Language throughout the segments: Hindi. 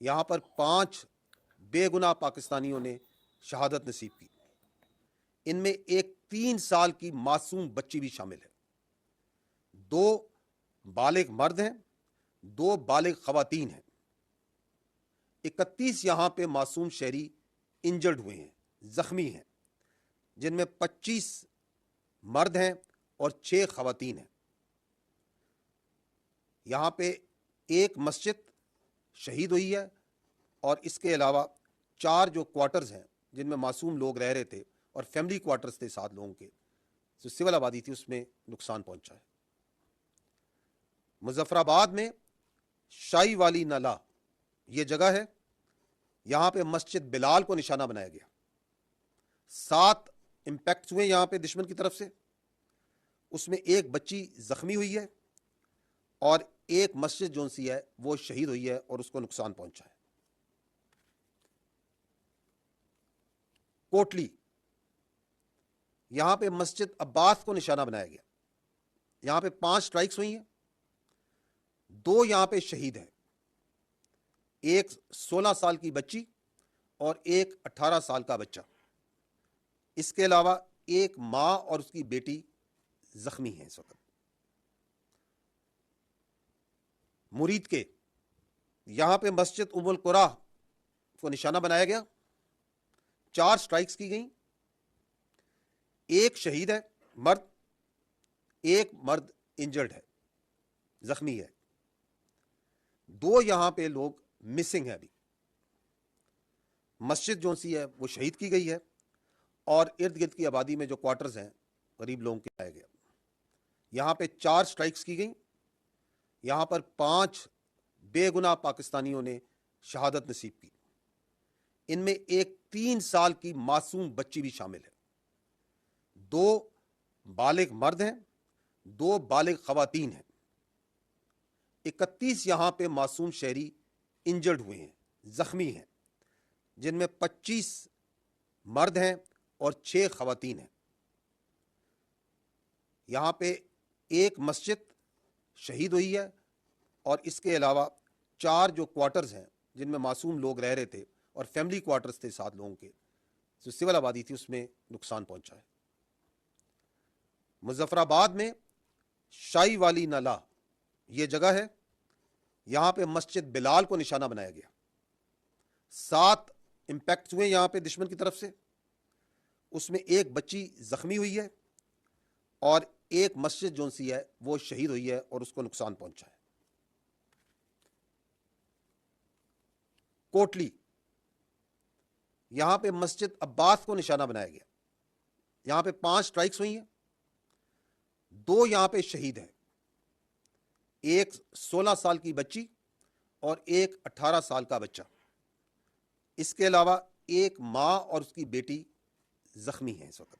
यहाँ पर 5 बेगुनाह पाकिस्तानियों ने शहादत नसीब की। इनमें एक 3 साल की मासूम बच्ची भी शामिल है। 2 बालिग मर्द हैं, 2 बालिग खवातीन हैं। 31 यहाँ पे मासूम शहरी इंजर्ड हुए हैं, जख्मी हैं, जिनमें 25 मर्द हैं और 6 खवातीन हैं। यहाँ पे एक मस्जिद शहीद हुई है और इसके अलावा 4 जो क्वार्टर्स हैं जिनमें मासूम लोग रह रहे थे और फैमिली क्वार्टर्स थे 7 लोगों के, जो सिविल आबादी थी, उसमें नुकसान पहुंचा है। मुजफ्फराबाद में शाही वाली नाला ये जगह है, यहाँ पे मस्जिद बिलाल को निशाना बनाया गया। 7 इंपैक्ट हुए यहाँ पे दुश्मन की तरफ से, उसमें एक बच्ची जख्मी हुई है और एक मस्जिद जो सी है वो शहीद हुई है और उसको नुकसान पहुंचा है। कोटली, यहां पे मस्जिद अब्बास को निशाना बनाया गया। यहां पे 5 स्ट्राइक्स हुई हैं, 2 यहां पे शहीद हैं, एक 16 साल की बच्ची और एक 18 साल का बच्चा। इसके अलावा एक मां और उसकी बेटी जख्मी है इस वक्त। मुरीद के यहां पे मस्जिद उम्मुल कुरा को निशाना बनाया गया। 4 स्ट्राइक्स की गई, एक शहीद है मर्द, एक मर्द इंजर्ड है, जख्मी है। 2 यहां पे लोग मिसिंग है। अभी मस्जिद जो सी है वो शहीद की गई है और इर्द गिर्द की आबादी में जो क्वार्टर्स हैं गरीब लोगों के लाया गया। यहां पे 4 स्ट्राइक्स की गई। यहां पर 5 बेगुनाह पाकिस्तानियों ने शहादत नसीब की। इनमें एक 3 साल की मासूम बच्ची भी शामिल है। 2 बालिग मर्द हैं, 2 बालिग खवातीन हैं। 31 यहां पे मासूम शहरी इंजर्ड हुए हैं, जख्मी हैं, जिनमें 25 मर्द हैं और 6 खवातीन हैं। यहां पे एक मस्जिद शहीद हुई है और इसके अलावा 4 जो क्वार्टर्स हैं जिनमें मासूम लोग रह रहे थे और फैमिली क्वार्टर्स थे 7 लोगों के, जो सिविल आबादी थी, उसमें नुकसान पहुंचा है। मुजफ्फराबाद में शाही वाली नाला ये जगह है, यहां पे मस्जिद बिलाल को निशाना बनाया गया। 7 इंपैक्ट हुए यहां पे दुश्मन की तरफ से, उसमें एक बच्ची जख्मी हुई है और एक मस्जिद जो सी है वो शहीद हुई है और उसको नुकसान पहुंचा है। कोटली, यहां पे मस्जिद अब्बास को निशाना बनाया गया। यहां पे 5 स्ट्राइक्स हुई हैं, 2 यहां पे शहीद हैं, एक 16 साल की बच्ची और एक 18 साल का बच्चा। इसके अलावा एक मां और उसकी बेटी जख्मी है इस वक्त।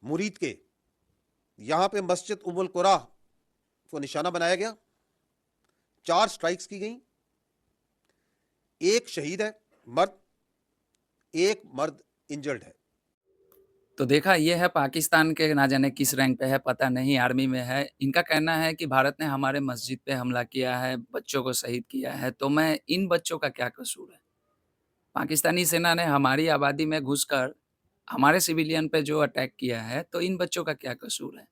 मुरीद के यहां पे मस्जिद उम्मुल कुरा को निशाना बनाया गया। 4 स्ट्राइक्स की गई, एक शहीद है मर्द, एक मर्द इंजर्ड है। तो देखा ये है पाकिस्तान के ना जाने किस रैंक पे है, पता नहीं आर्मी में है। इनका कहना है कि भारत ने हमारे मस्जिद पे हमला किया है, बच्चों को शहीद किया है, तो मैं इन बच्चों का क्या कसूर है? पाकिस्तानी सेना ने हमारी आबादी में घुसकर हमारे सिविलियन पे जो अटैक किया है, तो इन बच्चों का क्या कसूर है?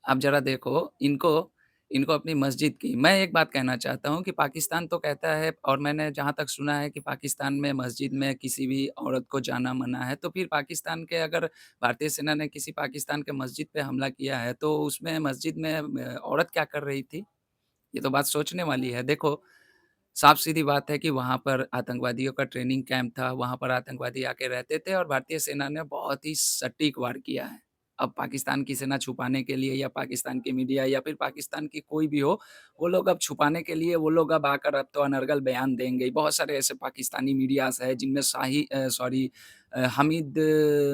आप ज़रा देखो इनको इनको अपनी मस्जिद की मैं एक बात कहना चाहता हूँ कि पाकिस्तान तो कहता है और मैंने जहाँ तक सुना है कि पाकिस्तान में मस्जिद में किसी भी औरत को जाना मना है, तो फिर पाकिस्तान के अगर भारतीय सेना ने किसी पाकिस्तान के मस्जिद पे हमला किया है, तो उसमें मस्जिद में औरत क्या कर रही थी? ये तो बात सोचने वाली है। देखो, साफ-सीधी बात है कि वहाँ पर आतंकवादियों का ट्रेनिंग कैंप था, वहाँ पर आतंकवादी आके रहते थे और भारतीय सेना ने बहुत ही सटीक वार किया है। अब पाकिस्तान की सेना छुपाने के लिए या पाकिस्तान की मीडिया या फिर पाकिस्तान की कोई भी हो, वो लोग अब छुपाने के लिए वो लोग अब आकर अब तो अनर्गल बयान देंगे ही। बहुत सारे ऐसे पाकिस्तानी मीडियाज़ हैं जिनमें हामिद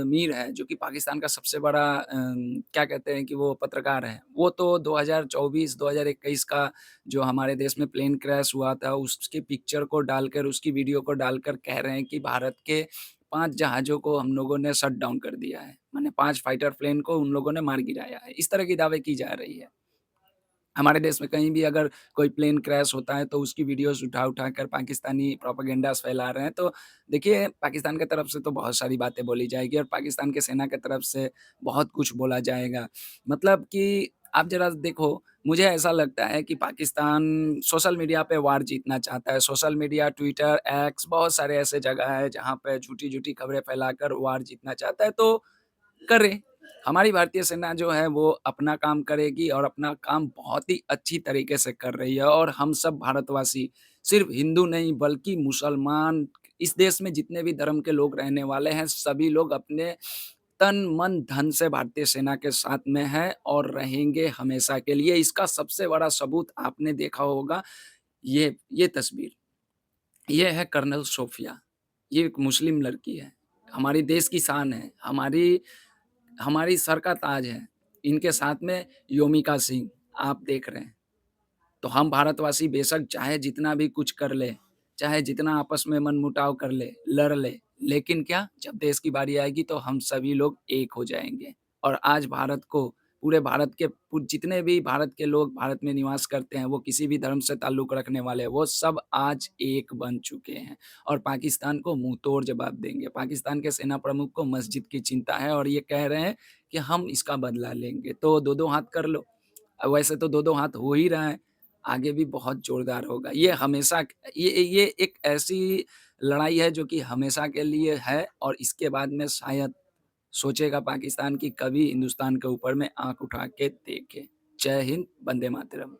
मीर है, जो कि पाकिस्तान का सबसे बड़ा क्या कहते हैं कि वो पत्रकार हैं। वो तो 2024-2021 का जो हमारे देश में प्लेन क्रैश हुआ था, उसकी पिक्चर को डालकर, उसकी वीडियो को डालकर कह रहे हैं कि भारत के 5 जहाज़ों को हम लोगों ने शट डाउन कर दिया है। माने 5 फाइटर प्लेन को उन लोगों ने मार गिराया है। इस तरह की दावे की जा रही है। हमारे देश में कहीं भी अगर कोई प्लेन क्रैश होता है तो उसकी वीडियोज़ उठा-उठा कर पाकिस्तानी प्रोपेगेंडास फैला रहे हैं। तो देखिए पाकिस्तान की तरफ से तो बहुत सारी बातें बोली जाएगी और पाकिस्तान की सेना की तरफ से बहुत कुछ बोला जाएगा। मतलब कि आप ज़रा देखो, मुझे ऐसा लगता है कि पाकिस्तान सोशल मीडिया पे वार जीतना चाहता है। सोशल मीडिया, ट्विटर, एक्स बहुत सारे ऐसे जगह है जहाँ पे झूठी-झूठी खबरें फैलाकर वार जीतना चाहता है, तो करे। हमारी भारतीय सेना जो है वो अपना काम करेगी और अपना काम बहुत ही अच्छी तरीके से कर रही है और हम सब भारतवासी सिर्फ़ हिंदू नहीं बल्कि मुसलमान, इस देश में जितने भी धर्म के लोग रहने वाले हैं, सभी लोग अपने तन, मन, धन से भारतीय सेना के साथ में हैं और रहेंगे हमेशा के लिए। इसका सबसे बड़ा सबूत आपने देखा होगा, ये तस्वीर। ये है कर्नल सोफिया। ये एक मुस्लिम लड़की है। हमारे देश की शान है। हमारी हमारी सर का ताज है। इनके साथ में योमिका सिंह, आप देख रहे हैं। तो हम भारतवासी बेशक चाहे जितना भी कुछ कर लें, चाहे जितना आपस में मनमुटाव कर लें, लड़ लें, लेकिन क्या जब देश की बारी आएगी तो हम सभी लोग एक हो जाएँगे। और आज भारत को पूरे भारत के जितने भी भारत के लोग भारत में निवास करते हैं, वो किसी भी धर्म से ताल्लुक़ रखने वाले हैं, वो सब आज एक बन चुके हैं और पाकिस्तान को मुँहतोड़ जवाब देंगे। पाकिस्तान के सेना प्रमुख को मस्जिद की चिंता है और ये कह रहे हैं कि हम इसका बदला लेंगे। तो दो-दो हाथ कर लो। वैसे तो दो-दो हाथ हो ही रहा है, आगे भी बहुत ज़ोरदार होगा। ये हमेशा ये एक ऐसी लड़ाई है जो कि हमेशा के लिए है और इसके बाद में शायद सोचेगा पाकिस्तान कि कभी हिंदुस्तान के ऊपर में आँख उठा के देखे। जय हिंद, वंदे मातरम।